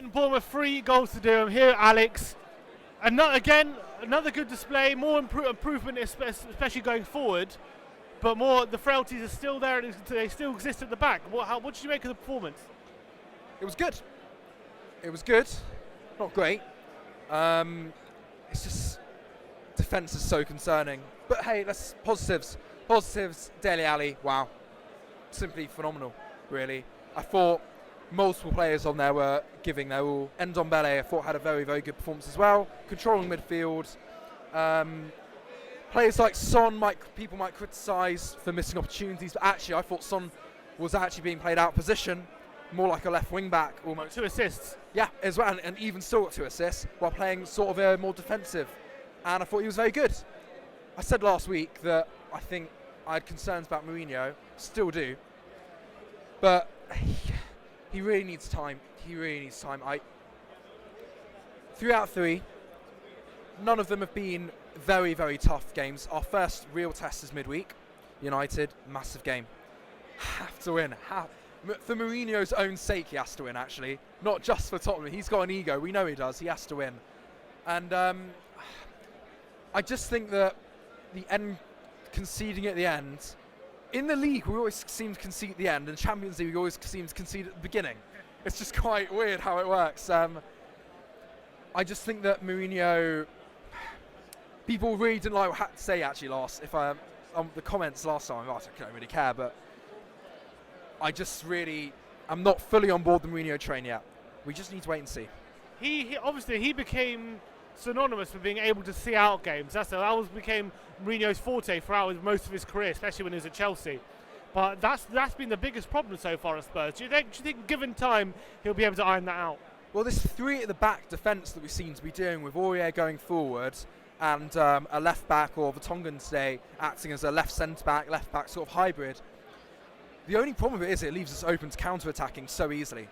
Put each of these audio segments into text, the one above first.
beaten Bournemouth 3 goals to 0 here, Alex. And again, another good display, more improvement, especially going forward. But the frailties are still there, and they still exist at the back. What did you make of the performance? It was good. It was good. Not great. It's just defence is so concerning. But hey, that's positives. Positives. Dele Alli. Wow, simply phenomenal. Really, I thought multiple players on there were giving their all. Dele, I thought, had a very, very good performance as well. Controlling midfield. Players like Son, people might criticise for missing opportunities, but actually I thought Son was actually being played out of position, more like a left wing back almost. 2 assists. Yeah, as well, and even still got 2 assists while playing sort of a more defensive. And I thought he was very good. I said last week that I think I had concerns about Mourinho, still do, but he really needs time. He really needs time. 3 out of 3, none of them have been very, very tough games. Our first real test is midweek. United, massive game. Have to win. For Mourinho's own sake, he has to win, actually. Not just for Tottenham. He's got an ego. We know he does. He has to win. And I just think that the end, conceding at the end, in the league, we always seem to concede at the end. In Champions League, we always seem to concede at the beginning. It's just quite weird how it works. I just think that Mourinho... People really didn't like what I had to say actually the comments last time. I don't really care, but I'm not fully on board the Mourinho train yet. We just need to wait and see. He obviously became synonymous with being able to see out games. That became Mourinho's forte throughout most of his career, especially when he was at Chelsea. But that's been the biggest problem so far at Spurs. Do you think given time he'll be able to iron that out? Well, this 3 at the back defence that we seem to be doing with Aurier going forward and a left back, or Vertonghen today acting as a left centre back, left back sort of hybrid. The only problem with it is it leaves us open to counter attacking so easily,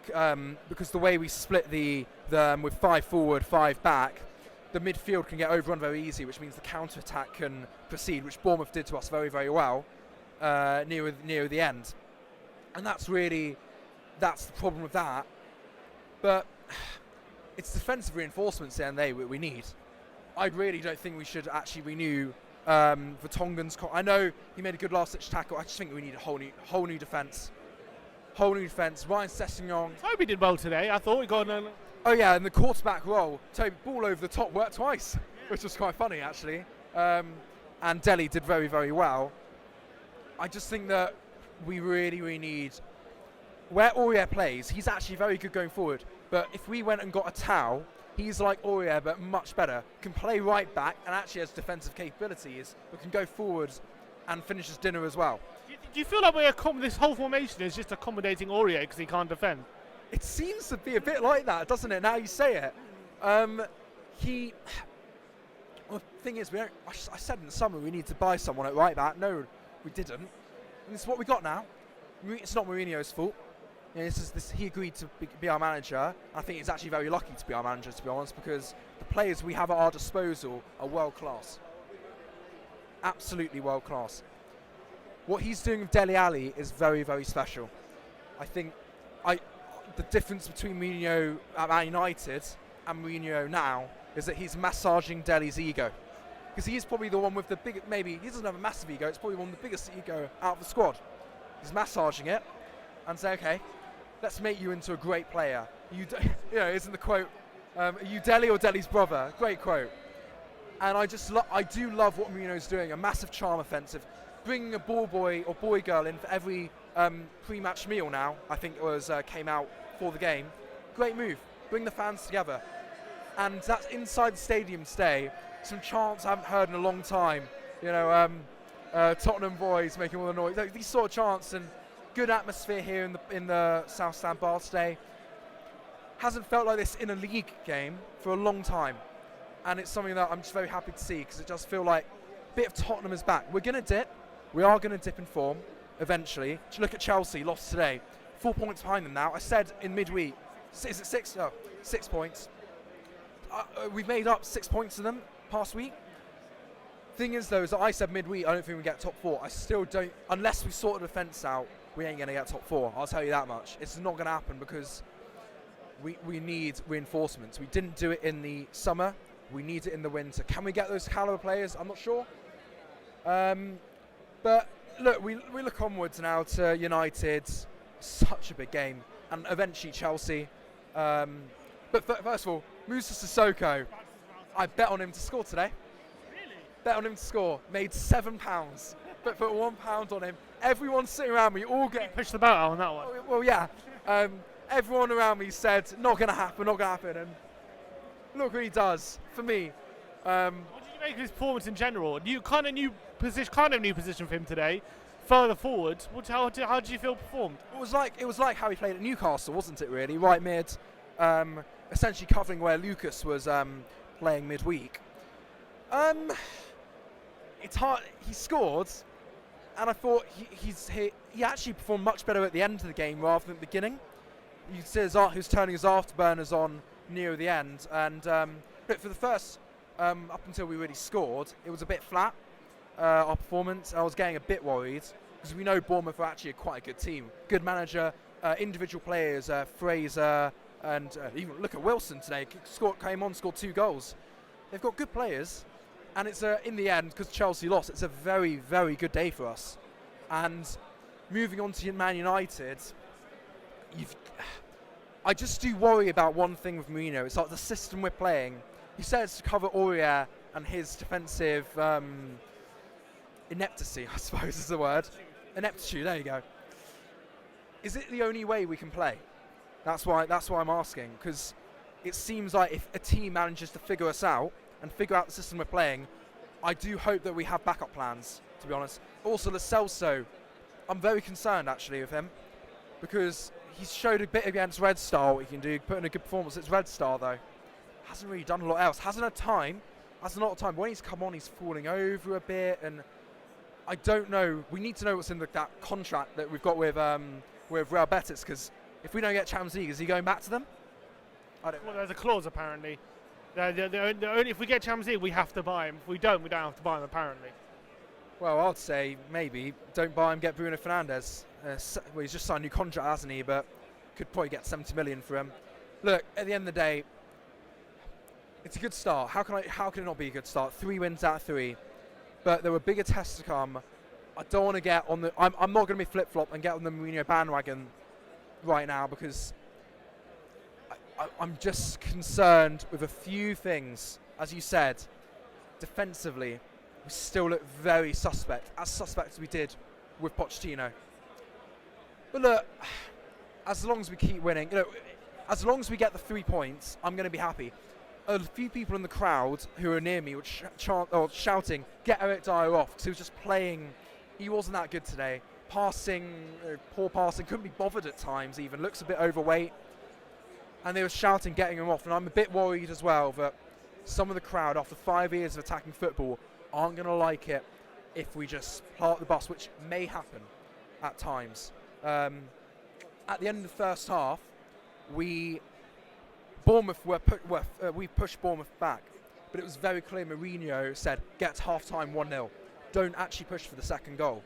because the way we split with 5 forward, 5 back, the midfield can get overrun very easy, which means the counter attack can proceed, which Bournemouth did to us very, very well near the end. And that's the problem with that. But it's defensive reinforcements there we need. I really don't think we should actually renew Vertonghen's. I know he made a good last-ditch tackle. I just think we need a whole new defence. Ryan Sessegnon. Toby did well today. I thought he got an. Oh yeah, in the quarterback role, Toby ball over the top worked twice, which was quite funny actually. And Dele did very, very well. I just think that we really, really need. Where Aurier plays, he's actually very good going forward. But if we went and got a Tau, he's like Aurier, but much better. Can play right back and actually has defensive capabilities, but can go forward and finish his dinner as well. Do you feel like this whole formation is just accommodating Aurier because he can't defend? It seems to be a bit like that, doesn't it? Now you say it. Well, the thing is, I said in the summer we need to buy someone at right back. No, we didn't. And this is what we got now. It's not Mourinho's fault. You know, he agreed to be our manager. I think he's actually very lucky to be our manager, to be honest, because the players we have at our disposal are world class. Absolutely world class. What he's doing with Dele Alli is very, very special. I think the difference between Mourinho at Man United and Mourinho now is that he's massaging Dele's ego. Because he's probably the one with the biggest, maybe he doesn't have a massive ego, it's probably one of the biggest ego out of the squad. He's massaging it and saying, okay, let's make you into a great player. Isn't the quote, are you Dele or Dele's brother? Great quote. And I do love what Mourinho's doing, a massive charm offensive. Bringing a ball boy or boy girl in for every pre-match meal now, I think it was came out for the game. Great move. Bring the fans together. And that's inside the stadium today. Some chants I haven't heard in a long time. Tottenham boys making all the noise. These sort of chants, and good atmosphere here in the South Stand bar today. Hasn't felt like this in a league game for a long time. And it's something that I'm just very happy to see, because it does feel like a bit of Tottenham is back. We're going to dip. We are going to dip in form eventually. Look at Chelsea, lost today. 4 points behind them now. I said in midweek, is it 6? No, 6 points. We've made up 6 points to them past week. Thing is though, as I said midweek, I don't think we get top 4. I still don't, unless we sort the defence out, we ain't going to get top 4. I'll tell you that much. It's not going to happen, because we need reinforcements. We didn't do it in the summer. We need it in the winter. Can we get those caliber players? I'm not sure. But look, we look onwards now to United. Such a big game, and eventually Chelsea. But first of all, Musa Sissoko. I bet on him to score today. Really? Bet on him to score. Made £7. But put £1 on him. Everyone sitting around me, all getting. Push the boat out on that one. Well, yeah. Everyone around me said, not going to happen, not going to happen. And look what he does for me. What did you make of his performance in general? New position for him today. Further forward, how did you feel performed? It was like how he played at Newcastle, wasn't it? Really, right mid, essentially covering where Lucas was playing midweek. It's hard. He scored, and I thought he actually performed much better at the end of the game rather than the beginning. You see he was turning his afterburners on near the end, and but for the first up until we really scored, it was a bit flat. Our performance. I was getting a bit worried because we know Bournemouth are actually quite a good team, good manager, individual players, Fraser, and even look at Wilson today. Came on, scored 2 goals. They've got good players, and it's in the end, because Chelsea lost, it's a very, very good day for us. And moving on to Man United, I just do worry about one thing with Mourinho. It's like the system we're playing. He says to cover Aurier and his defensive ineptitude, I suppose is the word. Ineptitude, there you go. Is it the only way we can play? That's why I'm asking, because it seems like if a team manages to figure us out and figure out the system we're playing, I do hope that we have backup plans, to be honest. Also, Lo Celso, I'm very concerned actually with him, because he's showed a bit against Red Star what he can do, put in a good performance. It's Red Star though. Hasn't really done a lot else. Hasn't had time. Has a lot of time. When he's come on, he's falling over a bit, and I don't know. We need to know what's in that contract that we've got with Real Betis, because if we don't get Champions League, is he going back to them? I don't know. Well, there's a clause apparently. Only if we get Champions League, we have to buy him. If we don't have to buy him apparently. Well, I'd say maybe don't buy him. Get Bruno Fernandes. Well, he's just signed a new contract, hasn't he? But could probably get 70 million for him. Look, at the end of the day, it's a good start. How can it not be a good start? 3 wins out of 3. But there were bigger tests to come. I don't want to get on the. I'm not going to be flip-flop and get on the Mourinho bandwagon right now, because I'm just concerned with a few things. As you said, defensively, we still look very suspect, as suspect as we did with Pochettino. But look, as long as we keep winning, as long as we get the 3 points, I'm going to be happy. A few people in the crowd who are near me were shouting, "Get Eric Dyer off," because he was just playing. He wasn't that good today. Passing, poor passing, couldn't be bothered at times even. Looks a bit overweight. And they were shouting, getting him off. And I'm a bit worried as well that some of the crowd, after 5 years of attacking football, aren't going to like it if we just park the bus, which may happen at times. At the end of the first half, we pushed Bournemouth back, but it was very clear. Mourinho said, "Get to half-time 1-0. Don't actually push for the second goal,"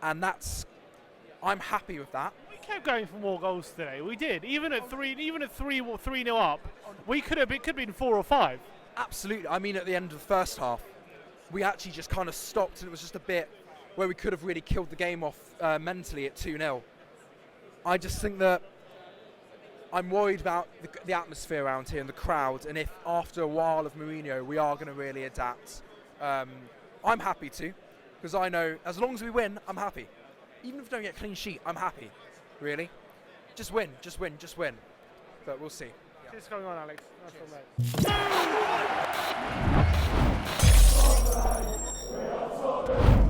and I'm happy with that. We kept going for more goals today. We did, even at 3-0 up. It could have been 4 or 5. Absolutely. I mean, at the end of the first half, we actually just kind of stopped, and it was just a bit where we could have really killed the game off mentally at 2-0. I just think that I'm worried about the atmosphere around here and the crowd, and if after a while of Mourinho we are going to really adapt. I'm happy to, because I know as long as we win, I'm happy. Even if we don't get a clean sheet, I'm happy. Really, just win. But we'll see. Yeah. What's going on, Alex? Nice one, mate.